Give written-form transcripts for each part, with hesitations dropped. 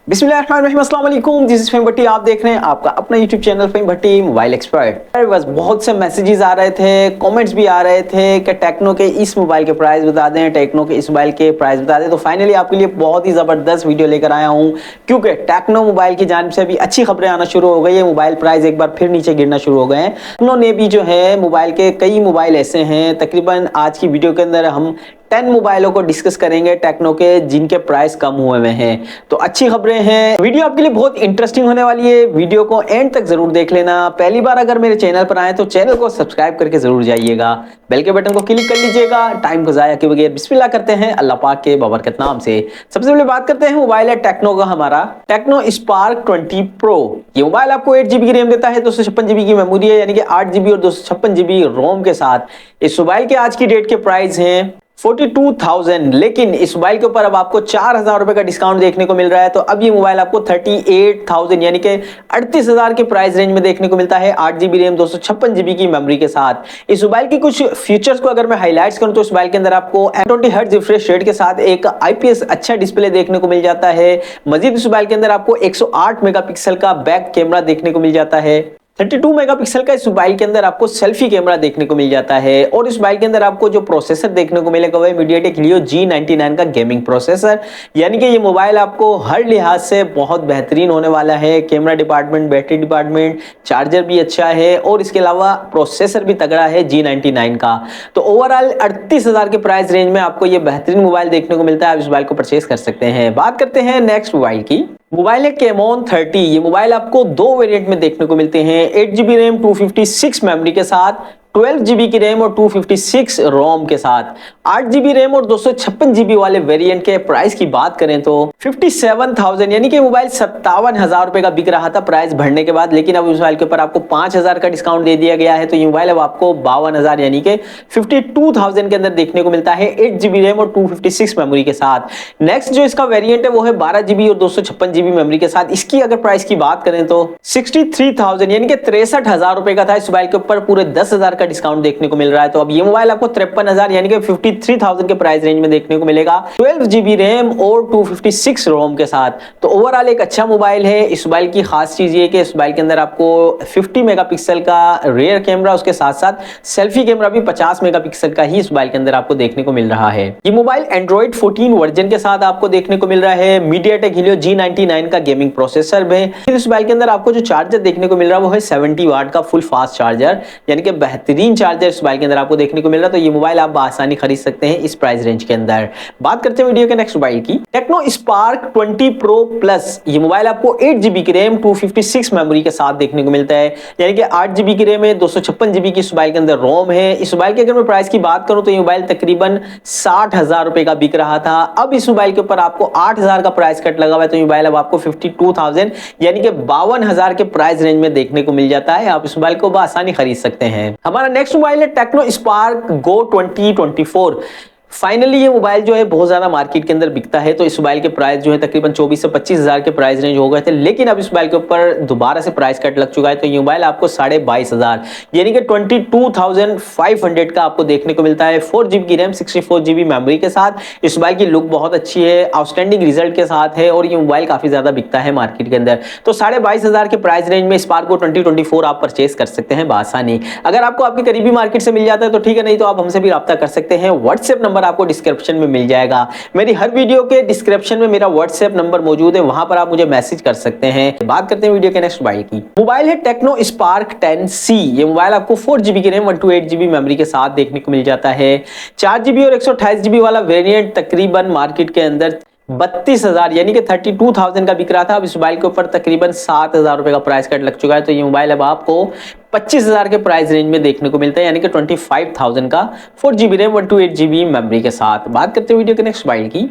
बिस्मिल्लाहिर्रहमानिर्रहीम, अस्सलाम वालेकुम। दिस इज फेम भट्टी। आप देख रहे हैं आपका अपना यूट्यूब चैनल फेम भट्टी मोबाइल एक्सपर्ट। बस बहुत से मैसेजेस आ रहे थे, कमेंट्स भी आ रहे थे कि टेक्नो के इस मोबाइल के प्राइस बता दें, टेक्नो के इस मोबाइल के प्राइस बता दें। तो फाइनली आपके लिए बहुत ही ज़बरदस्त वीडियो लेकर आया हूँ, क्योंकि टेक्नो मोबाइल की जानिब से भी अच्छी खबरें आना शुरू हो गई है। मोबाइल प्राइस एक बार फिर नीचे गिरना शुरू हो गए हैं। टेक्नो ने भी जो है मोबाइल के कई मोबाइल ऐसे हैं, तकरीबन आज की वीडियो के अंदर हम 10 मोबाइलों को डिस्कस करेंगे टेक्नो के, जिनके प्राइस कम हुए हुए हैं। तो अच्छी खबरें हैं, वीडियो आपके लिए बहुत इंटरेस्टिंग होने वाली है। वीडियो को एंड तक जरूर देख लेना। पहली बार अगर मेरे चैनल पर आए तो चैनल को सब्सक्राइब करके जरूर जाइएगा, बेल के बटन को क्लिक कर लीजिएगा। टाइम को जाया के बगैर बिस्मिल्लाह करते हैं अल्लाह पाक के बबरकत नाम से। सबसे पहले बात करते हैं मोबाइल है टेक्नो का, हमारा टेक्नो स्पार्क 20 प्रो। ये मोबाइल आपको 8GB की रैम देता है, 256GB की मेमोरी है, यानी कि 8GB और 256GB रोम के साथ। इस मोबाइल के आज की डेट के प्राइस हैं 42,000, लेकिन इस मोबाइल के ऊपर अब आपको 4,000 रुपए का डिस्काउंट देखने को मिल रहा है। तो अब ये मोबाइल आपको 38,000 यानी कि 38,000 के प्राइस रेंज में देखने को मिलता है, 8GB रैम 256GB की मेमोरी के साथ। इस मोबाइल की कुछ फीचर्स को अगर मैं हाईलाइट्स करूं तो इस मोबाइल के अंदर आपको 120 हर्ट्ज रिफ्रेश रेट के साथ एक IPS अच्छा डिस्प्ले देखने को मिल जाता है। मजीद इस मोबाइल के अंदर आपको 108 मेगापिक्सल का बैक कैमरा देखने को मिल जाता है। 32 मेगापिक्सल का इस मोबाइल के अंदर आपको सेल्फी कैमरा देखने को मिल जाता है। और इस मोबाइल के अंदर आपको जो प्रोसेसर देखने को मिलेगा वो है MediaTek Helio G99 का गेमिंग प्रोसेसर, यानी कि ये मोबाइल आपको हर लिहाज से बहुत बेहतरीन होने वाला है। Camera department, battery department, charger भी अच्छा है और इसके अलावा प्रोसेसर भी तगड़ा है G99 का। तो ओवरऑल 38,000 के प्राइस रेंज में आपको ये बेहतरीन मोबाइल देखने को मिलता है। आप इस मोबाइल को परचेज कर सकते हैं। बात करते हैं नेक्स्ट मोबाइल की। मोबाइल है Camon 30। ये मोबाइल आपको दो वेरिएंट में देखने को मिलते हैं, 8GB रैम 256 मेमोरी के साथ, 12GB की रैम और 256 रोम के साथ। 8GB रैम और 256GB वाले वेरिएंट के प्राइस की बात करें तो 57,000 यानी कि मोबाइल 57,000 रुपए का बिक रहा था प्राइस बढ़ने के बाद, लेकिन अब इस मोबाइल के ऊपर आपको 5,000 का डिस्काउंट दे दिया गया है। तो ये मोबाइल अब आपको 52,000 यानी कि 52,000 के अंदर देखने को मिलता है, 8GB रैम और 256 मेमोरी के साथ। नेक्स्ट जो इसका वेरिएंट है वो है 12GB और 256GB मेमोरी के साथ। इसकी अगर प्राइस की बात करें तो 63,000 यानी कि 63,000 रुपए का था। इस मोबाइल के ऊपर पूरे 10,000 का डिस्काउंट देखने को मिल रहा है। तो अब ये मोबाइल आपको 53,000 यानी कि 53,000 के प्राइस रेंज में देखने को मिलेगा, 12GB रैम और 256 रोम के साथ। तो ओवरऑल एक अच्छा मोबाइल है। इस मोबाइल की खास चीज ये कि इस मोबाइल के अंदर आपको 50 मेगापिक्सल का रेयर कैमरा, उसके साथ साथ सेल्फी कैमरा भी 50 मेगापिक्सल का ही इस मोबाइल के अंदर आपको देखने को मिल रहा है। ये मोबाइल एंड्रॉइड 14 वर्जन के साथ आपको देखने को मिल रहा है। MediaTek Helio G99 का गेमिंग प्रोसेसर में। इस मोबाइल के अंदर आपको जो चार्जर देखने को मिल रहा है वो है 70 वाट का फुल फास्ट चार्जर, यानी कि बेहतरीन चार्जर इस मोबाइल के अंदर आपको देखने को मिल रहा है। तो ये मोबाइल आप आसानी खरीद सकते हैं इस प्राइस रेंज के अंदर। बात करते हैं वीडियो के नेक्स्ट मोबाइल की, टेक्नो स्पार्क 20 प्रो प्लस। ये मोबाइल आपको 8GB की रैम 256 मेमोरी के साथ देखने को मिलता है, यानी कि 8GB की रैम है, 256GB की इस मोबाइल के अंदर रोम है। इस मोबाइल की अगर मैं प्राइस की बात करूं तो ये मोबाइल तकरीबन 60,000 रुपए का बिक रहा था। अब इस मोबाइल के ऊपर आपको 8,000 का प्राइस कट लगा हुआ है। तो ये मोबाइल अब आपको 52,000 यानी कि 52,000 के प्राइस रेंज में देखने को मिल जाता है। आप इस मोबाइल को आसानी खरीद सकते हैं। हमारा नेक्स्ट मोबाइल है टेक्नो स्पार्क गो 2024। फाइनली ये मोबाइल जो है बहुत ज्यादा मार्केट के अंदर बिकता है। तो इस मोबाइल के प्राइस जो है तकरीबन 24 से 25,000 के प्राइस रेंज हो गए थे, लेकिन अब इस मोबाइल के ऊपर दोबारा से प्राइस कट लग चुका है। तो ये मोबाइल आपको 22,500 यानी कि 22,500 का आपको देखने को मिलता है। 4GB की रैम 64GB मेमोरी के साथ। इस मोबाइल की लुक बहुत अच्छी है, आउटस्टैंडिंग रिजल्ट के साथ है और ये मोबाइल काफी ज्यादा बिकता है मार्केट के अंदर। तो 22,500 के प्राइस रेंज में स्पार्क गो 2024 आप परचेज कर सकते हैं बआसानी। अगर आपको आपकी करीबी मार्केट से मिल जाता है तो ठीक है, नहीं तो आप हमसे भी रब्ता कर सकते हैं। व्हाट्सएप नंबर आपको डिस्क्रिप्शन में मिल जाएगा। मेरी हर वीडियो के डिस्क्रिप्शन में मेरा व्हाट्सएप नंबर मौजूद है, वहां पर आप मुझे मैसेज कर सकते हैं। बात करते हैं वीडियो के नेक्स्ट मोबाइल की। मोबाइल है टेक्नो स्पार्क 10C। ये मोबाइल आपको 4GB की रैम 128GB मेमोरी के साथ देखने को मिल जाता है। 4GB और 128GB वाला वेरिएंट तकरीबन मार्केट के अंदर 32,000 यानी कि 32,000 का बिक रहा था। अब इस मोबाइल के ऊपर तकरीबन 7,000 रुपए का प्राइस कट लग चुका है। तो ये मोबाइल अब आपको 25,000 के प्राइस रेंज में देखने को मिलता है, यानी कि 25,000 का 4GB रैम 128GB मेमोरी के साथ। बात करते हैं वीडियो के नेक्स्ट मोबाइल की,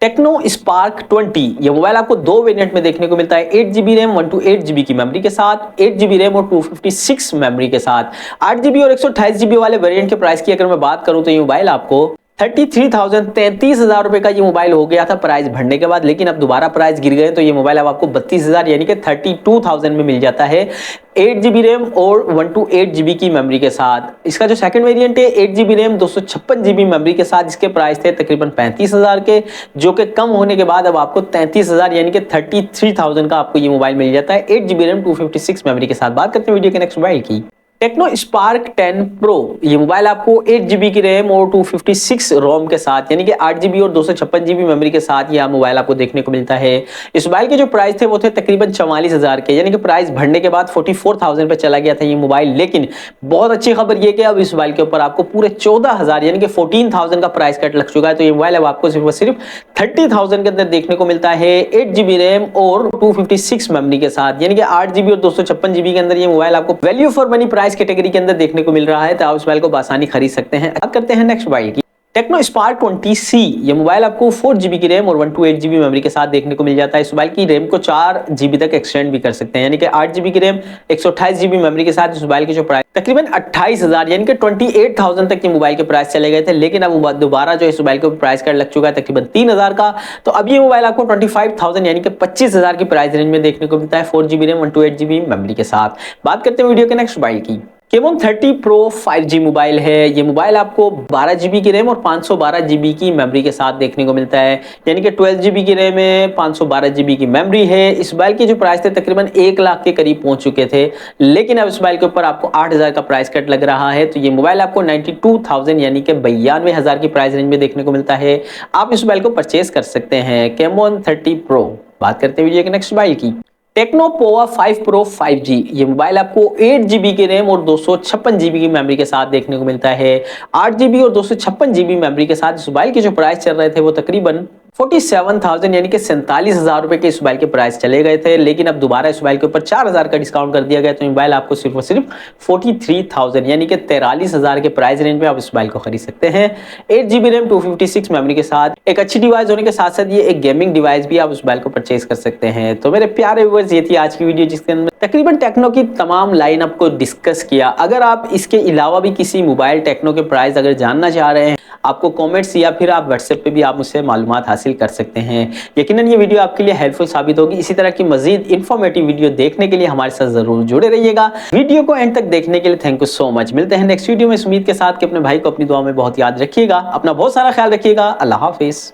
टेक्नो स्पार्क 20। ये मोबाइल आपको दो वेरिएंट में देखने को मिलता है, 8GB रैम 128GB की मेमोरी के साथ, 8GB रैम और 256 मेमोरी के साथ। 8GB और 128GB वाले वेरिएंट के प्राइस की अगर मैं बात करूं तो ये मोबाइल आपको 33,000 33,000 रुपए का ये मोबाइल हो गया था प्राइस बढ़ने के बाद, लेकिन अब दोबारा प्राइस गिर गए तो ये मोबाइल अब आपको 32,000 यानी कि 32,000 में मिल जाता है। 8GB रैम और 128GB की मेमोरी के साथ। इसका जो सेकंड वेरिएंट है 8GB रैम 256GB मेमोरी के साथ, इसके प्राइस थे तकरीबन 35,000 के, जो कि कम होने के बाद अब आपको 33,000 यानी कि 33,000 का आपको ये मोबाइल मिल जाता है 8GB रैम 256 मेमोरी के साथ। बात करते हैं वीडियो के नेक्स्ट मोबाइल की। टेक्नो स्पार्क 10 प्रो, ये मोबाइल आपको 8GB की रैम और 256 रोम के साथ यानी कि 8GB और 256GB मेमोरी के साथ यह मोबाइल आपको देखने को मिलता है। इस मोबाइल के जो प्राइस थे वो थे तकरीबन 44,000 के, यानी कि प्राइस बढ़ने के बाद 44,000 पे चला गया था ये मोबाइल। लेकिन बहुत अच्छी खबर ये कि अब इस मोबाइल के ऊपर आपको पूरे 14,000 यानी कि 14,000 का प्राइस कट लग चुका है। तो ये मोबाइल अब आपको सिर्फ 30,000 के अंदर देखने को मिलता है 8GB रैम और 256 मेमोरी के साथ, यानी कि 8GB और 256GB के अंदर ये मोबाइल आपको value for money price category के अंदर देखने को मिल रहा है। तो आप इस मोबाइल को आसानी खरीद सकते हैं। बात करते हैं नेक्स्ट मोबाइल की। टेक्नो स्पार्क 20C, ये मोबाइल आपको 4GB की रैम और 128GB मेमोरी के साथ देखने को मिल जाता है। इस मोबाइल की रैम को 4GB तक एक्सटेंड भी कर सकते हैं, यानी कि 8GB की रैम 128GB मेमोरी के साथ। इस मोबाइल की जो प्राइस तकरीबन 28,000 यानी कि 28,000 तक ये मोबाइल के प्राइस चले गए थे, लेकिन अब दोबारा जो इस मोबाइल के प्राइस कट लग चुका है तकरीबन 3,000 का। तो अब ये मोबाइल आपको 25,000 यानी कि 25,000 की प्राइस रेंज में देखने को मिलता है 4GB रैम 128GB मेमोरी के साथ। बात करते हैं वीडियो के नेक्स्ट मोबाइल की। Camon 30 Pro 5G मोबाइल है। ये मोबाइल आपको 12GB की रैम और 512GB की मेमोरी के साथ देखने को मिलता है, यानी कि 12GB की रैम है, 512GB की मेमोरी है। इस मोबाइल की जो प्राइस थे तकरीबन 1 लाख के करीब पहुंच चुके थे, लेकिन अब इस मोबाइल के ऊपर आपको 8,000 का प्राइस कट लग रहा है। तो ये मोबाइल आपको 92,000 यानी कि 92,000 की प्राइस रेंज में देखने को मिलता है। आप इस मोबाइल को परचेज कर सकते हैं, Camon 30 Pro। बात करते हैं वीडियो के नेक्स्ट मोबाइल की। टेक्नो पोवा 5 प्रो 5G, ये मोबाइल आपको 8GB की रैम और 256GB की मेमोरी के साथ देखने को मिलता है। 8GB और 256GB मेमोरी के साथ इस मोबाइल के जो प्राइस चल रहे थे वो तकरीबन 47,000 यानी कि 47,000 रुपए के इस मोबाइल के प्राइस चले गए थे, लेकिन अब दोबारा इस मोबाइल के ऊपर 4,000 का डिस्काउंट कर दिया गया। तो मोबाइल आपको सिर्फ और सिर्फ 43,000 यानी कि 43,000 के प्राइस रेंज में आप इस मोबाइल को खरीद सकते हैं। 8GB रैम 256 मेमोरी के साथ एक अच्छी डिवाइस होने के साथ साथ ये एक गेमिंग डिवाइस भी आप इस मोबाइल को परचेज कर सकते हैं। तो मेरे प्यारे व्यूअर्स, ये थी आज की वीडियो जिसके अंदर तकरीबन टेक्नो की तमाम लाइनअप को डिस्कस किया। अगर आप इसके अलावा भी किसी मोबाइल टेक्नो के प्राइस अगर जानना चाह रहे हैं, आपको कमेंट्स या फिर आप व्हाट्सएप पे भी आप मुझसे मालूमात हासिल कर सकते हैं। यकीनन ये वीडियो आपके लिए हेल्पफुल साबित होगी। इसी तरह की मजीद इन्फॉर्मेटिव वीडियो देखने के लिए हमारे साथ जरूर जुड़े रहिएगा। वीडियो को एंड तक देखने के लिए थैंक यू सो मच। मिलते हैं नेक्स्ट वीडियो में इस उम्मीद के साथ कि अपने भाई को अपनी दुआ में बहुत याद रखिएगा। अपना बहुत सारा ख्याल रखिएगा। अल्लाह हाफिज।